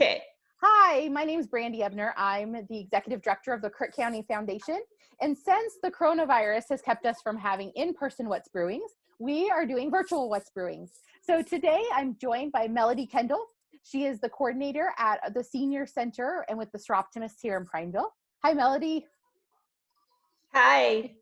Okay. Hi, my name is Brandy Ebner. I'm the executive director of the Kirk County Foundation. And since the coronavirus has kept us from having in-person What's Brewings, we are doing virtual What's Brewings. So today I'm joined by Melody Kendall. She is the coordinator at the Senior Center and with the Straw Optimists here in Prineville. Hi, Melody. Hi.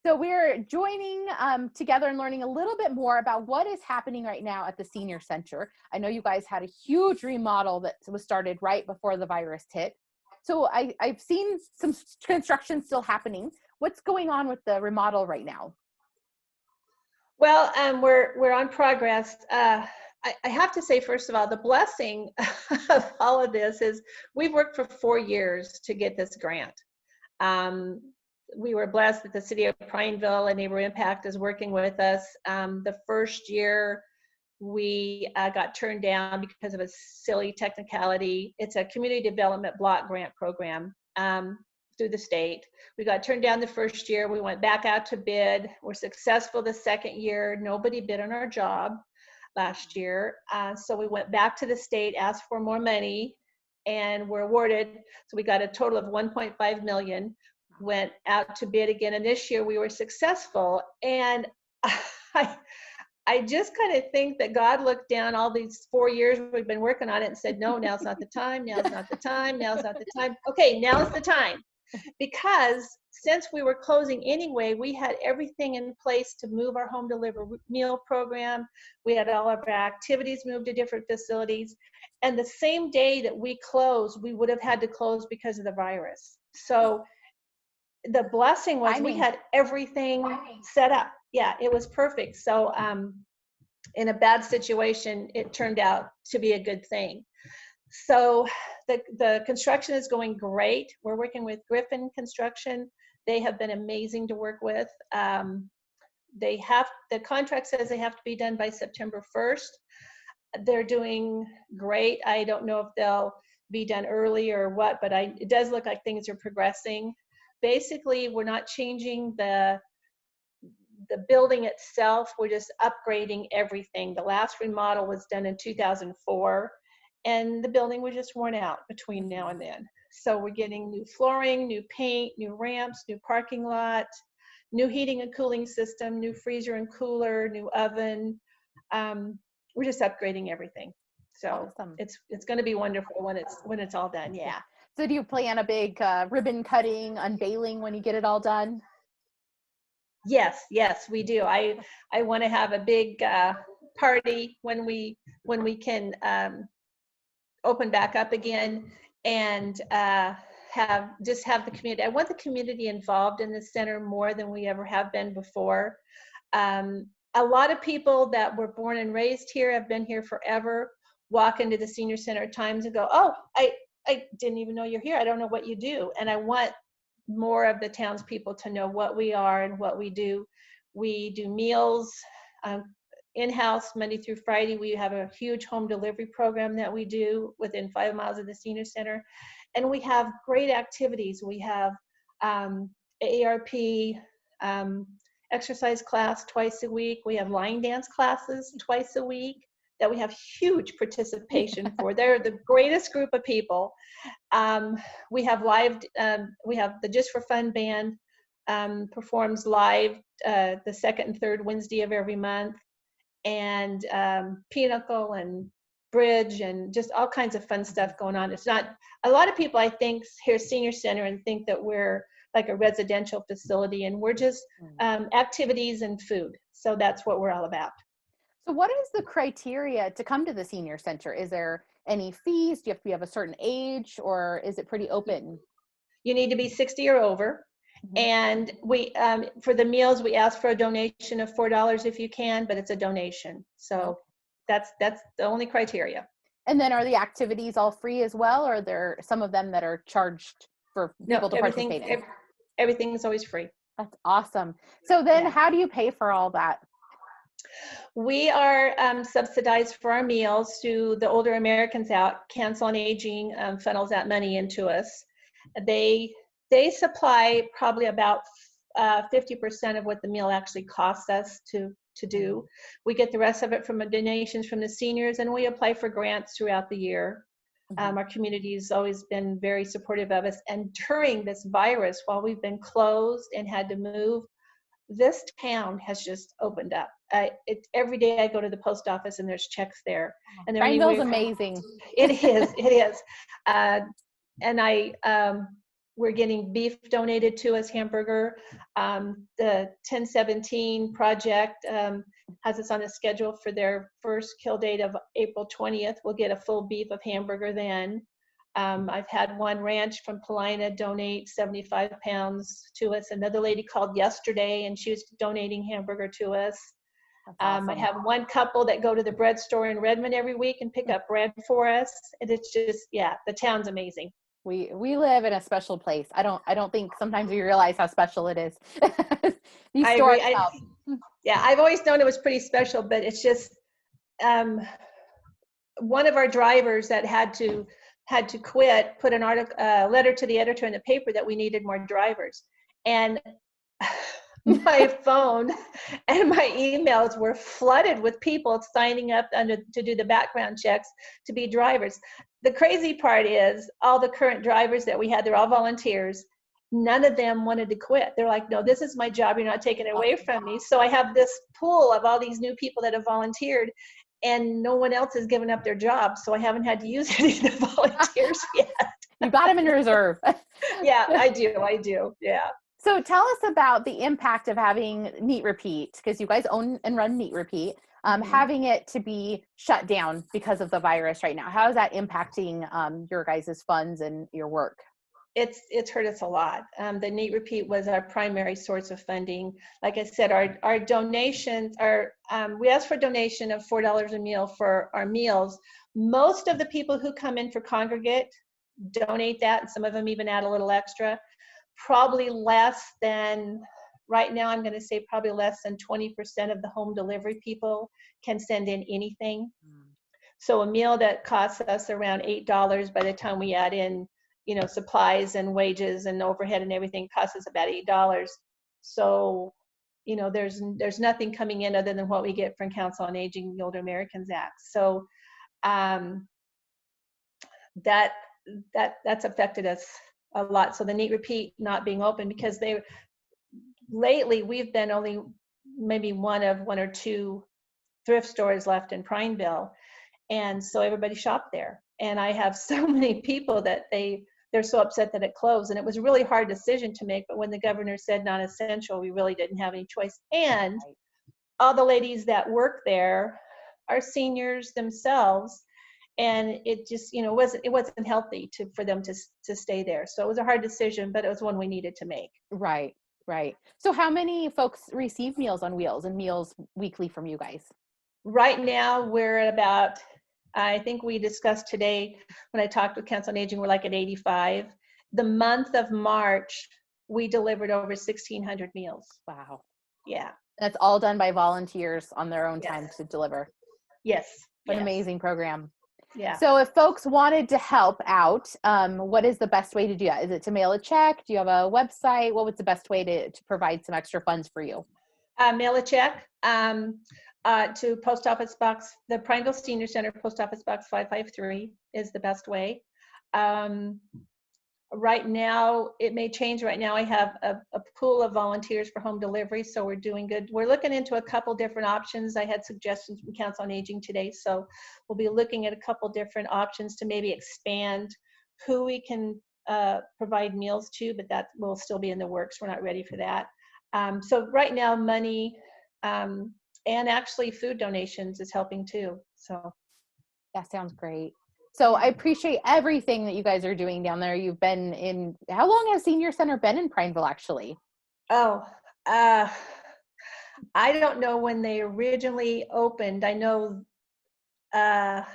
So we're joining together and learning a little bit more about what is happening right now at the Senior Center. I know you guys had a huge remodel that was started right before the virus hit. So I've seen some construction still happening. What's going on with the remodel right now? Well, we're on progress. I have to say, first of all, the blessing of all of this is we've worked for 4 years to get this grant. We were blessed that the city of Prineville and Neighbor Impact is working with us. The first year we got turned down because of a silly technicality. It's a community development block grant program through the state. We got turned down the first year. We went back out to bid. We're successful the second year. Nobody bid on our job last year. So we went back to the state, asked for more money, and were awarded. So we got a total of 1.5 million. Went out to bid again, and this year we were successful. And I just kind of think that God looked down all these 4 years we've been working on it and said, no, now's not the time, now's not the time, now's not the time. Okay, now's the time. Because since we were closing anyway, we had everything in place to move our home delivery meal program. We had all of our activities moved to different facilities. And the same day that we closed, we would have had to close because of the virus. So the blessing was we had everything set up. Yeah, it was perfect. So in a bad situation, it turned out to be a good thing. So the construction is going great. We're working with Griffin Construction. They have been amazing to work with. The contract says they have to be done by September 1st. They're doing great. I don't know if they'll be done early or what, but it does look like things are progressing. Basically, we're not changing the building itself. We're just upgrading everything. The last remodel was done in 2004, and the building was just worn out between now and then. So we're getting new flooring, new paint, new ramps, new parking lot, new heating and cooling system, new freezer and cooler, new oven. We're just upgrading everything. So awesome. It's going to be wonderful when it's all done. Yeah. So do you plan a big ribbon cutting, unveiling when you get it all done? Yes, we do. I want to have a big party when we can open back up again and have the community. I want the community involved in the center more than we ever have been before. A lot of people that were born and raised here, have been here forever, walk into the Senior Center at times and go, oh, I didn't even know you're here. I don't know what you do. And I want more of the townspeople to know what we are and what we do. We do meals in-house Monday through Friday. We have a huge home delivery program that we do within 5 miles of the Senior Center. And we have great activities. We have AARP exercise class twice a week. We have line dance classes twice a week that we have huge participation for. They're the greatest group of people. We have we have the Just for Fun band performs live the second and third Wednesday of every month, and pinochle and bridge and just all kinds of fun stuff going on. It's not, a lot of people I think hear Senior Center and think that we're like a residential facility, and we're just activities and food. So that's what we're all about. So what is the criteria to come to the Senior Center? Is there any fees? Do you have to be of a certain age, or is it pretty open? You need to be 60 or over. Mm-hmm. And we, for the meals, we ask for a donation of $4 if you can, but it's a donation. So that's the only criteria. And then are the activities all free as well, or are there some of them that are charged for people to participate in? Everything is always free. That's awesome. So then how do you pay for all that? We are subsidized for our meals through the Older Americans Out. Council on Aging funnels that money into us. They supply probably about 50% of what the meal actually costs us to do. We get the rest of it from donations from the seniors, and we apply for grants throughout the year. Mhm. Our community's always been very supportive of us. And during this virus, while we've been closed and had to move, this town has just opened up. Every day I go to the post office and there's checks there, and they're Prineville's anywhere from, amazing. it is. Uh, and we're getting beef donated to us, hamburger. The 1017 project has us on a schedule for their first kill date of April 20th. We'll get a full beef of hamburger then. I've had one ranch from Paulina donate 75 pounds to us. Another lady called yesterday and she was donating hamburger to us. That's awesome. I have one couple that go to the bread store in Redmond every week and pick up bread for us. And it's just, yeah, the town's amazing. We live in a special place. I don't think sometimes we realize how special it is. These I stores agree. help. Yeah, I've always known it was pretty special, but it's just one of our drivers that had to quit put an letter to the editor in the paper that we needed more drivers, and my phone and my emails were flooded with people signing up to do the background checks to be drivers. The crazy part is all the current drivers that we had, they're all volunteers. None of them wanted to quit. They're like, no, this is my job. You're not taking it away from me. So I have this pool of all these new people that have volunteered, and no one else has given up their job. So I haven't had to use any of the volunteers yet. You got them in reserve. Yeah, I do. Yeah. So tell us about the impact of having Neat Repeat, because you guys own and run Neat Repeat, having it to be shut down because of the virus right now. How is that impacting your guys' funds and your work? It's hurt us a lot. The Neat Repeat was our primary source of funding. Like I said, our donations are, we asked for a donation of $4 a meal for our meals. Most of the people who come in for congregate donate that, and some of them even add a little extra. Probably less than, right now I'm going to say probably less than 20% of the home delivery people can send in anything. So a meal that costs us around $8, by the time we add in, supplies and wages and overhead and everything, costs us about $8. So, there's nothing coming in other than what we get from Council on Aging, the Older Americans Act. So that's affected us a lot. So the Neat Repeat not being open, because lately we've been only maybe one or two thrift stores left in Prineville, and so everybody shopped there. And I have so many people that they're so upset that it closed, and it was a really hard decision to make. But when the governor said non-essential, we really didn't have any choice. And all the ladies that work there are seniors themselves, and it just it wasn't healthy for them to stay there. So it was a hard decision, but it was one we needed to make. Right. So how many folks receive Meals on Wheels and meals weekly from you guys? Right now we're at about, I think we discussed today when I talked with Council on Aging, we're like at 85. The month of March we delivered over 1,600 meals. Wow. Yeah. That's all done by volunteers on their own time to deliver. Yes. What an amazing program. Yeah. So if folks wanted to help out, what is the best way to do that? Is it to mail a check? Do you have a website? What was the best way to provide some extra funds for you? Mail a check to Post Office Box, the Prineville Senior Center, Post Office Box 553 is the best way. Right now, it may change. Right now, I have a pool of volunteers for home delivery, so we're doing good. We're looking into a couple different options. I had suggestions from Council on Aging today, so we'll be looking at a couple different options to maybe expand who we can provide meals to, but that will still be in the works. We're not ready for that. So right now, money and actually food donations is helping too. So that sounds great. So I appreciate everything that you guys are doing down there. You've been in, how long has Senior Center been in Prineville actually? Oh, I don't know when they originally opened. I know it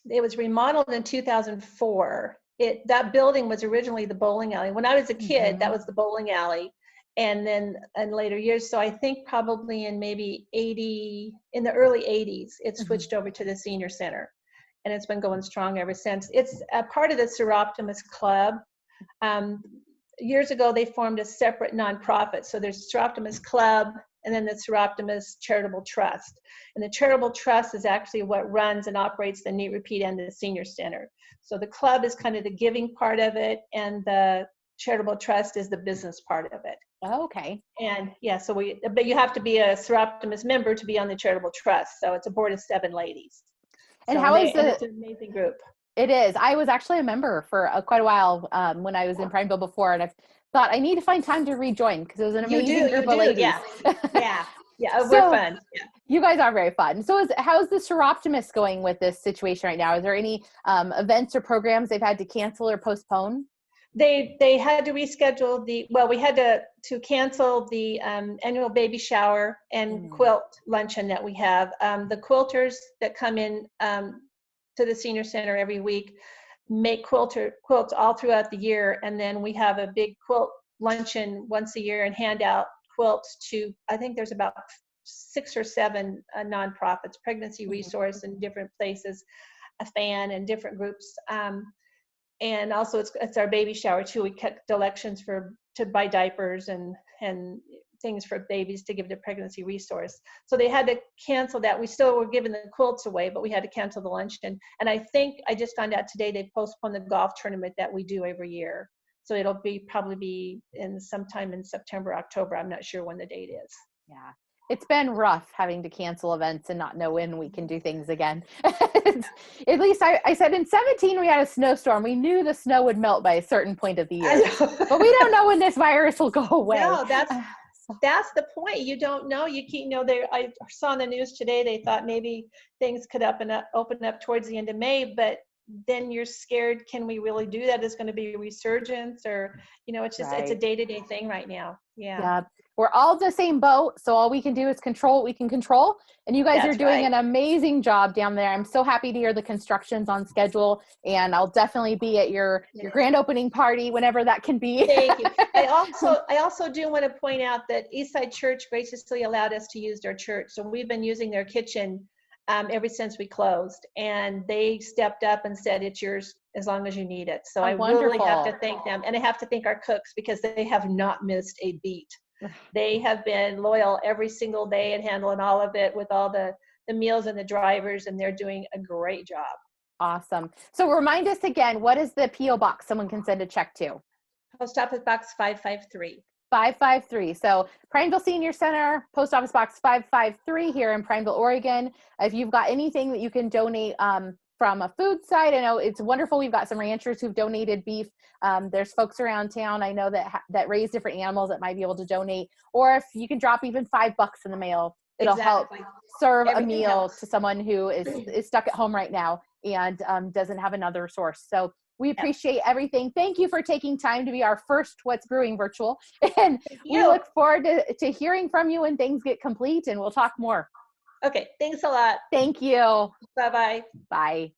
was remodeled in 2004. That building was originally the bowling alley. When I was a kid, that was the bowling alley. And then in later years, so I think probably in maybe in the early 80s, it switched over to the Senior Center. And it's been going strong ever since. It's a part of the Seroptimus Club. Years ago, they formed a separate nonprofit. So there's Seroptimus Club, and then the Seroptimus Charitable Trust. And the Charitable Trust is actually what runs and operates the Neat Repeat and the Senior Center. So the club is kind of the giving part of it, and the Charitable Trust is the business part of it. Oh, okay. And yeah, so but you have to be a Seroptimus member to be on the Charitable Trust. So it's a board of 7 ladies. And so, how is and it's an amazing group. It is. I was actually a member for quite a while when I was in Prineville before, and I thought I need to find time to rejoin because it was an amazing group of ladies. Yeah, So, we're fun. Yeah. You guys are very fun. So how's the Seroptimus going with this situation right now? Is there any events or programs they've had to cancel or postpone? They had to reschedule we had to cancel the annual baby shower and quilt luncheon that we have. The quilters that come in to the senior center every week make quilts all throughout the year, and then we have a big quilt luncheon once a year and hand out quilts to, I think there's about 6 or 7 nonprofits, Pregnancy Resource in different places, a fan and different groups. And also it's our baby shower too. We kept elections to buy diapers and things for babies to give to Pregnancy Resource. So they had to cancel that. We still were giving the quilts away, but we had to cancel the luncheon. And I think I just found out today they postponed the golf tournament that we do every year. So it'll probably be in sometime in September, October. I'm not sure when the date is. Yeah. It's been rough having to cancel events and not know when we can do things again. At least I said in 17 we had a snowstorm. We knew the snow would melt by a certain point of the year, but we don't know when this virus will go away. No, that's the point. You don't know. I saw on the news today they thought maybe things could open up towards the end of May, but then you're scared. Can we really do that? Is going to be a resurgence, or it's just It's a day-to-day thing right now. Yeah. We're all in the same boat, so all we can do is control what we can control. And you guys are doing an amazing job down there. I'm so happy to hear the construction's on schedule, and I'll definitely be at your grand opening party whenever that can be. Thank you. I also do want to point out that Eastside Church graciously allowed us to use their church, so we've been using their kitchen ever since we closed, and they stepped up and said it's yours as long as you need it. So I really have to thank them, and I have to thank our cooks because they have not missed a beat. They have been loyal every single day and handling all of it with all the meals and the drivers, and they're doing a great job. Awesome. So remind us again, what is the P.O. box someone can send a check to? Post Office Box 553. 553. So Prineville Senior Center, Post Office Box 553 here in Prineville, Oregon. If you've got anything that you can donate from a food side, I know it's wonderful. We've got some ranchers who've donated beef. There's folks around town I know that raise different animals that might be able to donate. Or if you can drop even $5 in the mail, it'll help serve a meal to someone who is stuck at home right now and doesn't have another source. So we appreciate everything. Thank you for taking time to be our first What's Brewing virtual. And we look forward to hearing from you when things get complete, and we'll talk more. Okay, thanks a lot. Thank you. Bye-bye. Bye.